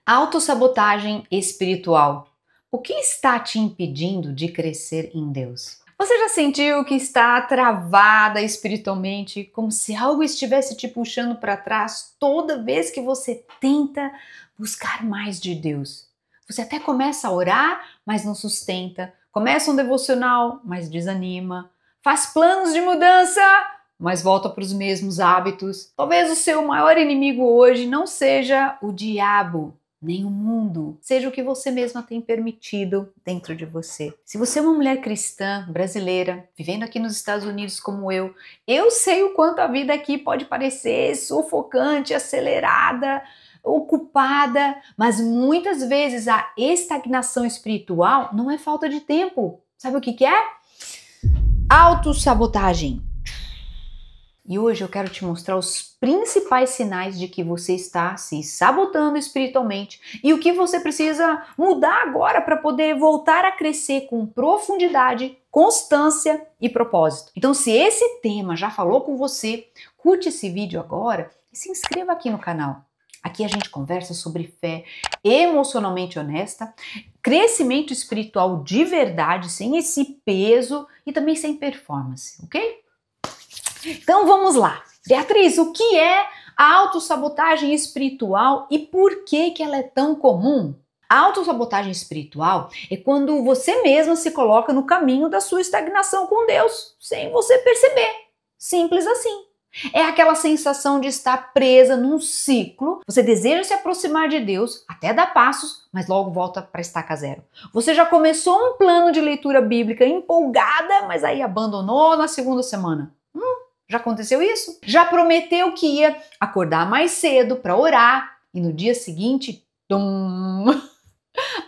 Autossabotagem espiritual. O que está te impedindo de crescer em Deus? Você já sentiu que está travada espiritualmente, como se algo estivesse te puxando para trás toda vez que você tenta buscar mais de Deus? Você até começa a orar, mas não sustenta. Começa um devocional, mas desanima. Faz planos de mudança, mas volta para os mesmos hábitos. Talvez o seu maior inimigo hoje não seja o diabo, nem o mundo, seja o que você mesma tem permitido dentro de você. Se você é uma mulher cristã, brasileira, vivendo aqui nos Estados Unidos como eu sei o quanto a vida aqui pode parecer sufocante, acelerada, ocupada, mas muitas vezes a estagnação espiritual não é falta de tempo. Sabe o que é? Autossabotagem. E hoje eu quero te mostrar os principais sinais de que você está se sabotando espiritualmente e o que você precisa mudar agora para poder voltar a crescer com profundidade, constância e propósito. Então, se esse tema já falou com você, curte esse vídeo agora e se inscreva aqui no canal. Aqui a gente conversa sobre fé emocionalmente honesta, crescimento espiritual de verdade, sem esse peso e também sem performance, ok? Então vamos lá. Beatriz, o que é a autossabotagem espiritual e por que ela é tão comum? A autossabotagem espiritual é quando você mesma se coloca no caminho da sua estagnação com Deus, sem você perceber. Simples assim. É aquela sensação de estar presa num ciclo. Você deseja se aproximar de Deus, até dá passos, mas logo volta para estaca zero. Você já começou um plano de leitura bíblica empolgada, mas aí abandonou na segunda semana. Já aconteceu isso? Já prometeu que ia acordar mais cedo para orar e no dia seguinte,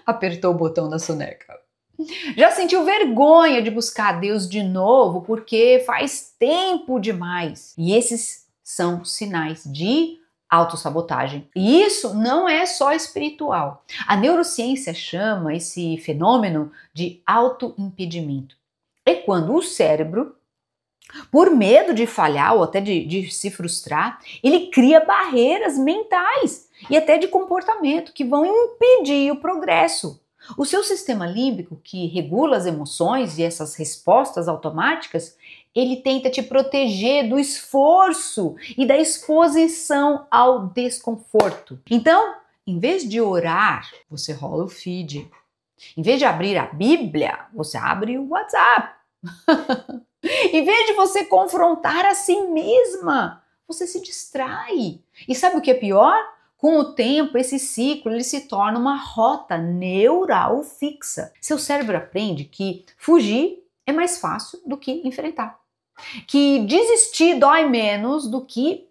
apertou o botão da soneca. Já sentiu vergonha de buscar a Deus de novo porque faz tempo demais. E esses são sinais de autossabotagem. E isso não é só espiritual. A neurociência chama esse fenômeno de autoimpedimento. É quando o cérebro, por medo de falhar ou até de se frustrar, ele cria barreiras mentais e até de comportamento que vão impedir o progresso. O seu sistema límbico, que regula as emoções e essas respostas automáticas, ele tenta te proteger do esforço e da exposição ao desconforto. Então, em vez de orar, você rola o feed. Em vez de abrir a Bíblia, você abre o WhatsApp. Em vez de você confrontar a si mesma, você se distrai. E sabe o que é pior? Com o tempo, esse ciclo ele se torna uma rota neural fixa. Seu cérebro aprende que fugir é mais fácil do que enfrentar. Que desistir dói menos do que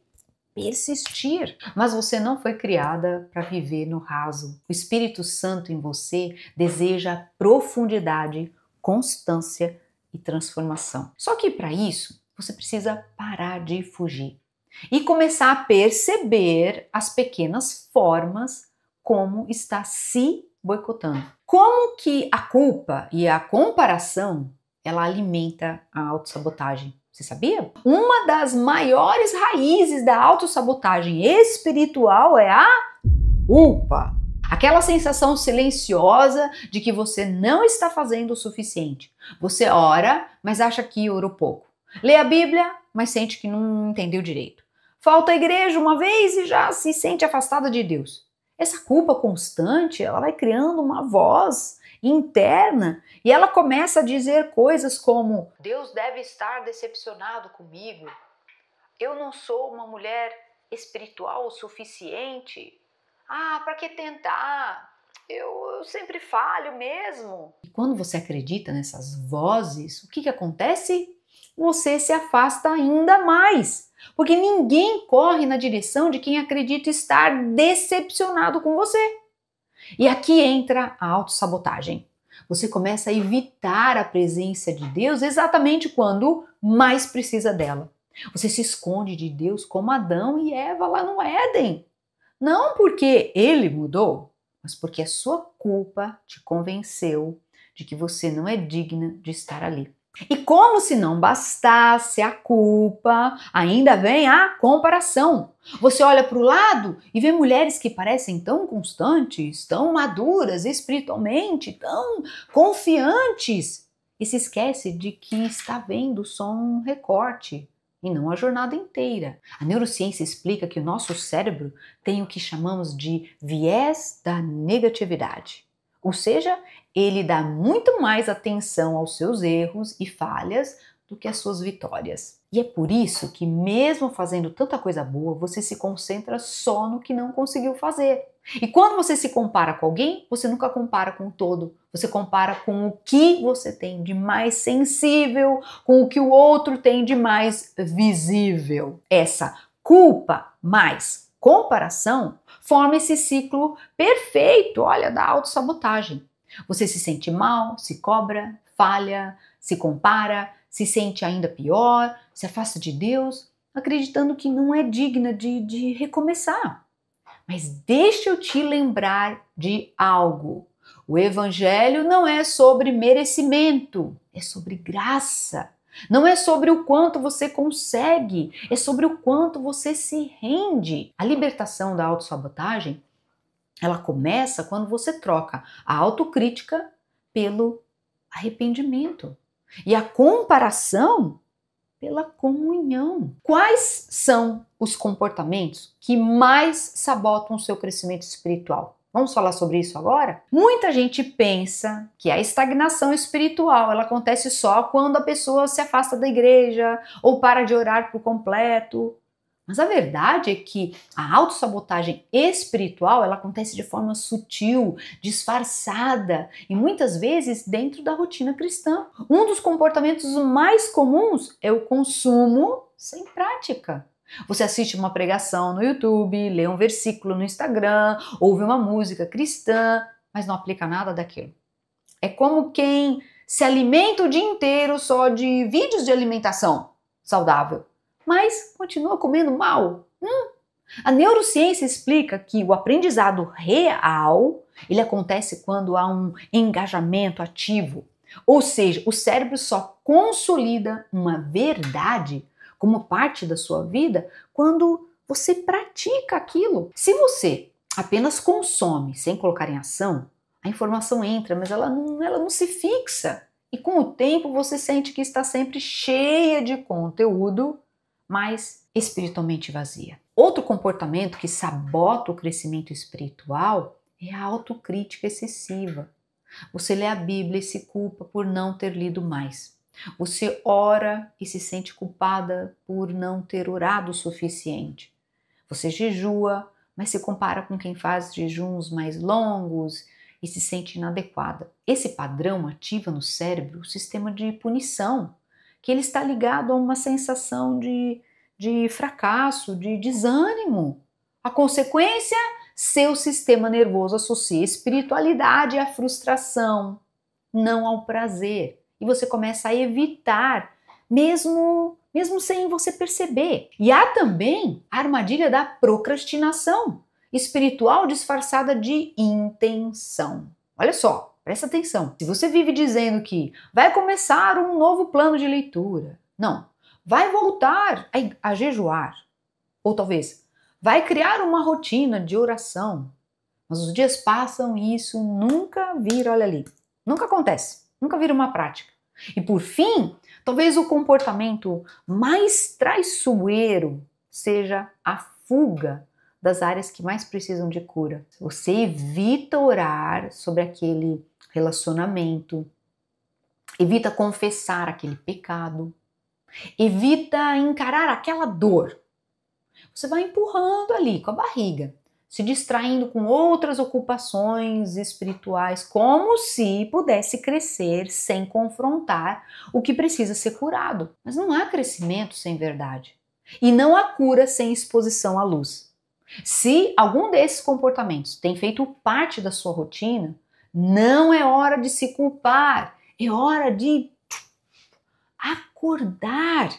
persistir. Mas você não foi criada para viver no raso. O Espírito Santo em você deseja profundidade, constância e transformação. Só que para isso, você precisa parar de fugir e começar a perceber as pequenas formas como está se boicotando. Como que a culpa e a comparação, ela alimenta a autossabotagem. Você sabia? Uma das maiores raízes da autossabotagem espiritual é a culpa. Aquela sensação silenciosa de que você não está fazendo o suficiente. Você ora, mas acha que orou pouco. Lê a Bíblia, mas sente que não entendeu direito. Falta à igreja uma vez e já se sente afastada de Deus. Essa culpa constante, ela vai criando uma voz interna e ela começa a dizer coisas como: Deus deve estar decepcionado comigo. Eu não sou uma mulher espiritual o suficiente. Para que tentar? Eu sempre falho mesmo. E quando você acredita nessas vozes, o que acontece? Você se afasta ainda mais. Porque ninguém corre na direção de quem acredita estar decepcionado com você. E aqui entra a autossabotagem. Você começa a evitar a presença de Deus exatamente quando mais precisa dela. Você se esconde de Deus como Adão e Eva lá no Éden. Não porque ele mudou, mas porque a sua culpa te convenceu de que você não é digna de estar ali. E como se não bastasse a culpa, ainda vem a comparação. Você olha para o lado e vê mulheres que parecem tão constantes, tão maduras espiritualmente, tão confiantes. E se esquece de que está vendo só um recorte e não a jornada inteira. A neurociência explica que o nosso cérebro tem o que chamamos de viés da negatividade. Ou seja, ele dá muito mais atenção aos seus erros e falhas do que às suas vitórias. E é por isso que, mesmo fazendo tanta coisa boa, você se concentra só no que não conseguiu fazer. E quando você se compara com alguém, você nunca compara com o todo. Você compara com o que você tem de mais sensível, com o que o outro tem de mais visível. Essa culpa mais comparação forma esse ciclo perfeito, olha, da autossabotagem. Você se sente mal, se cobra, falha, se compara, se sente ainda pior, se afasta de Deus, acreditando que não é digna de recomeçar. Mas deixa eu te lembrar de algo. O Evangelho não é sobre merecimento, é sobre graça. Não é sobre o quanto você consegue, é sobre o quanto você se rende. A libertação da autossabotagem, ela começa quando você troca a autocrítica pelo arrependimento e a comparação pela comunhão. Quais são os comportamentos que mais sabotam o seu crescimento espiritual? Vamos falar sobre isso agora? Muita gente pensa que a estagnação espiritual ela acontece só quando a pessoa se afasta da igreja ou para de orar por completo. Mas a verdade é que a autossabotagem espiritual ela acontece de forma sutil, disfarçada e muitas vezes dentro da rotina cristã. Um dos comportamentos mais comuns é o consumo sem prática. Você assiste uma pregação no YouTube, lê um versículo no Instagram, ouve uma música cristã, mas não aplica nada daquilo. É como quem se alimenta o dia inteiro só de vídeos de alimentação saudável, mas continua comendo mal. A neurociência explica que o aprendizado real, ele acontece quando há um engajamento ativo. Ou seja, o cérebro só consolida uma verdade como parte da sua vida quando você pratica aquilo. Se você apenas consome sem colocar em ação, a informação entra, mas ela não se fixa. E com o tempo você sente que está sempre cheia de conteúdo, mas espiritualmente vazia. Outro comportamento que sabota o crescimento espiritual é a autocrítica excessiva. Você lê a Bíblia e se culpa por não ter lido mais. Você ora e se sente culpada por não ter orado o suficiente. Você jejua, mas se compara com quem faz jejuns mais longos e se sente inadequada. Esse padrão ativa no cérebro o sistema de punição, que ele está ligado a uma sensação de fracasso, de desânimo. A consequência, seu sistema nervoso associa espiritualidade à frustração, não ao prazer. E você começa a evitar, mesmo sem você perceber. E há também a armadilha da procrastinação espiritual disfarçada de intenção. Olha só, presta atenção. Se você vive dizendo que vai começar um novo plano de leitura, não, vai voltar a jejuar, ou talvez vai criar uma rotina de oração, mas os dias passam e isso nunca vira, olha ali, nunca acontece, nunca vira uma prática. E por fim, talvez o comportamento mais traiçoeiro seja a fuga das áreas que mais precisam de cura. Você evita orar sobre aquele relacionamento, evita confessar aquele pecado, evita encarar aquela dor. Você vai empurrando ali com a barriga, se distraindo com outras ocupações espirituais, como se pudesse crescer sem confrontar o que precisa ser curado. Mas não há crescimento sem verdade. E não há cura sem exposição à luz. Se algum desses comportamentos tem feito parte da sua rotina, não é hora de se culpar, é hora de acordar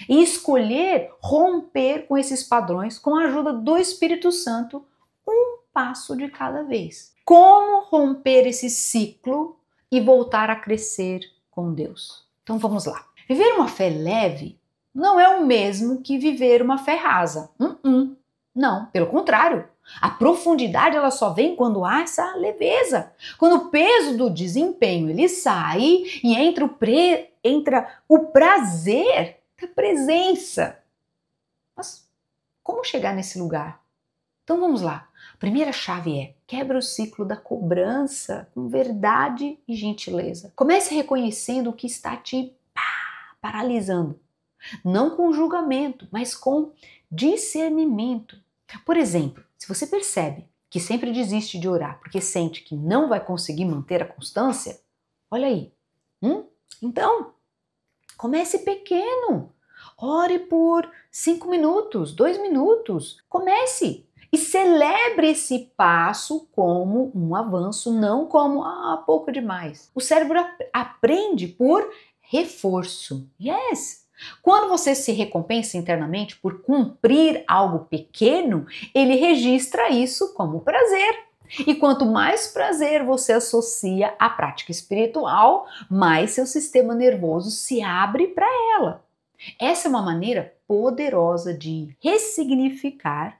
e escolher romper com esses padrões com a ajuda do Espírito Santo, um passo de cada vez. Como romper esse ciclo e voltar a crescer com Deus? Então vamos lá. Viver uma fé leve não é o mesmo que viver uma fé rasa. Não, pelo contrário. A profundidade ela só vem quando há essa leveza. Quando o peso do desempenho ele sai e entra o prazer da presença. Mas como chegar nesse lugar? Então vamos lá. A primeira chave é: quebra o ciclo da cobrança com verdade e gentileza. Comece reconhecendo o que está te paralisando. Não com julgamento, mas com discernimento. Por exemplo, se você percebe que sempre desiste de orar porque sente que não vai conseguir manter a constância, olha aí. Então, comece pequeno. Ore por 5 minutos, 2 minutos. Comece. E celebre esse passo como um avanço, não como pouco demais. O cérebro aprende por reforço. Yes! Quando você se recompensa internamente por cumprir algo pequeno, ele registra isso como prazer. E quanto mais prazer você associa à prática espiritual, mais seu sistema nervoso se abre para ela. Essa é uma maneira poderosa de ressignificar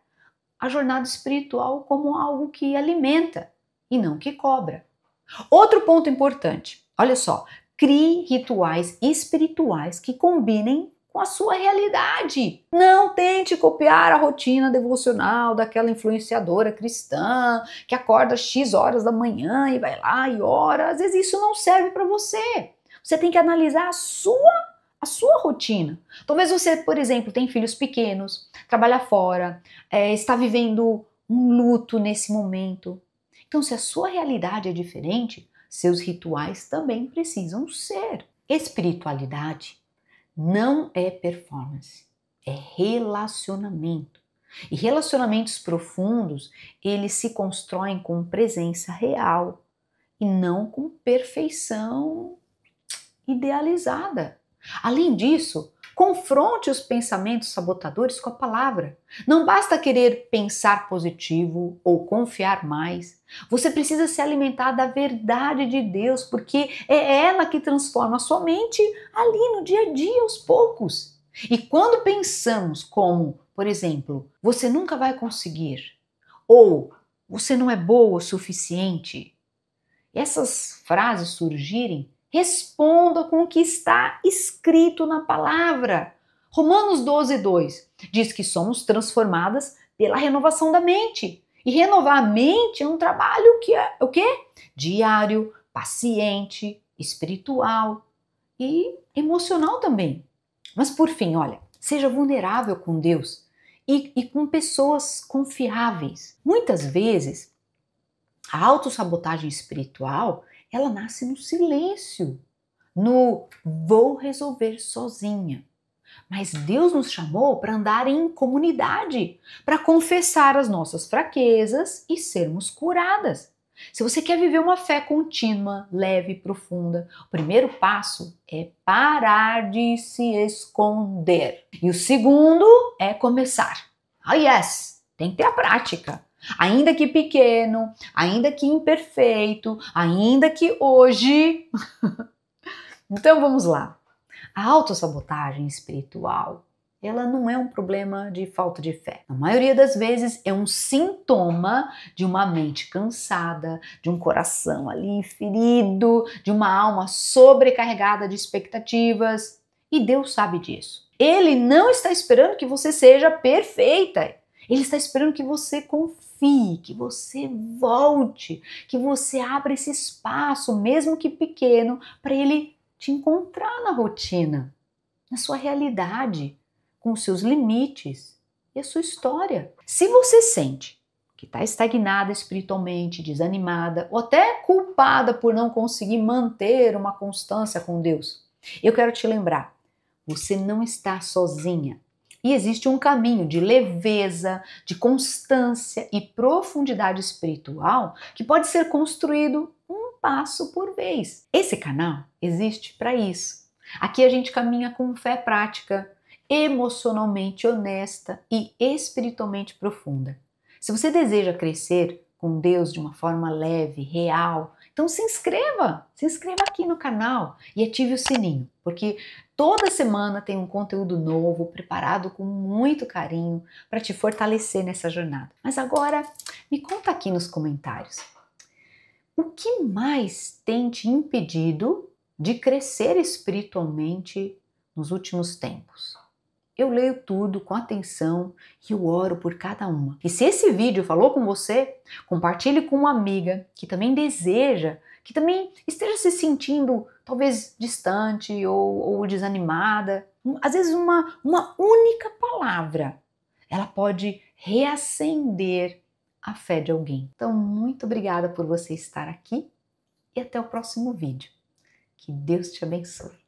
a jornada espiritual como algo que alimenta e não que cobra. Outro ponto importante, olha só, crie rituais espirituais que combinem com a sua realidade. Não tente copiar a rotina devocional daquela influenciadora cristã que acorda às X horas da manhã e vai lá e ora. Às vezes isso não serve para você. Você tem que analisar a sua rotina. Talvez você, por exemplo, tem filhos pequenos, trabalha fora, está vivendo um luto nesse momento. Então, se a sua realidade é diferente, seus rituais também precisam ser. Espiritualidade não é performance, é relacionamento. E relacionamentos profundos, eles se constroem com presença real e não com perfeição idealizada. Além disso, confronte os pensamentos sabotadores com a palavra. Não basta querer pensar positivo ou confiar mais. Você precisa se alimentar da verdade de Deus, porque é ela que transforma a sua mente ali no dia a dia, aos poucos. E quando pensamos como, por exemplo, você nunca vai conseguir, ou você não é boa o suficiente, essas frases surgirem, responda com o que está escrito na palavra. Romanos 12:2 diz que somos transformadas pela renovação da mente. E renovar a mente é um trabalho que é o quê? Diário, paciente, espiritual e emocional também. Mas por fim, olha, seja vulnerável com Deus e com pessoas confiáveis. Muitas vezes, a autossabotagem espiritual ela nasce no silêncio, no vou resolver sozinha. Mas Deus nos chamou para andar em comunidade, para confessar as nossas fraquezas e sermos curadas. Se você quer viver uma fé contínua, leve e profunda, o primeiro passo é parar de se esconder. E o segundo é começar. Yes! Tem que ter a prática. Ainda que pequeno, ainda que imperfeito, ainda que hoje. Então vamos lá. A autossabotagem espiritual, ela não é um problema de falta de fé. Na maioria das vezes é um sintoma de uma mente cansada, de um coração ali ferido, de uma alma sobrecarregada de expectativas. E Deus sabe disso. Ele não está esperando que você seja perfeita. Ele está esperando que você confie, que você volte, que você abra esse espaço, mesmo que pequeno, para ele te encontrar na rotina, na sua realidade, com os seus limites e a sua história. Se você sente que está estagnada espiritualmente, desanimada ou até culpada por não conseguir manter uma constância com Deus, eu quero te lembrar, você não está sozinha. E existe um caminho de leveza, de constância e profundidade espiritual que pode ser construído um passo por vez. Esse canal existe para isso. Aqui a gente caminha com fé prática, emocionalmente honesta e espiritualmente profunda. Se você deseja crescer com Deus de uma forma leve, real. Então se inscreva aqui no canal e ative o sininho, porque toda semana tem um conteúdo novo preparado com muito carinho para te fortalecer nessa jornada. Mas agora me conta aqui nos comentários, o que mais tem te impedido de crescer espiritualmente nos últimos tempos? Eu leio tudo com atenção e eu oro por cada uma. E se esse vídeo falou com você, compartilhe com uma amiga que também deseja, que também esteja se sentindo talvez distante ou desanimada. Às vezes uma única palavra, ela pode reacender a fé de alguém. Então, muito obrigada por você estar aqui e até o próximo vídeo. Que Deus te abençoe.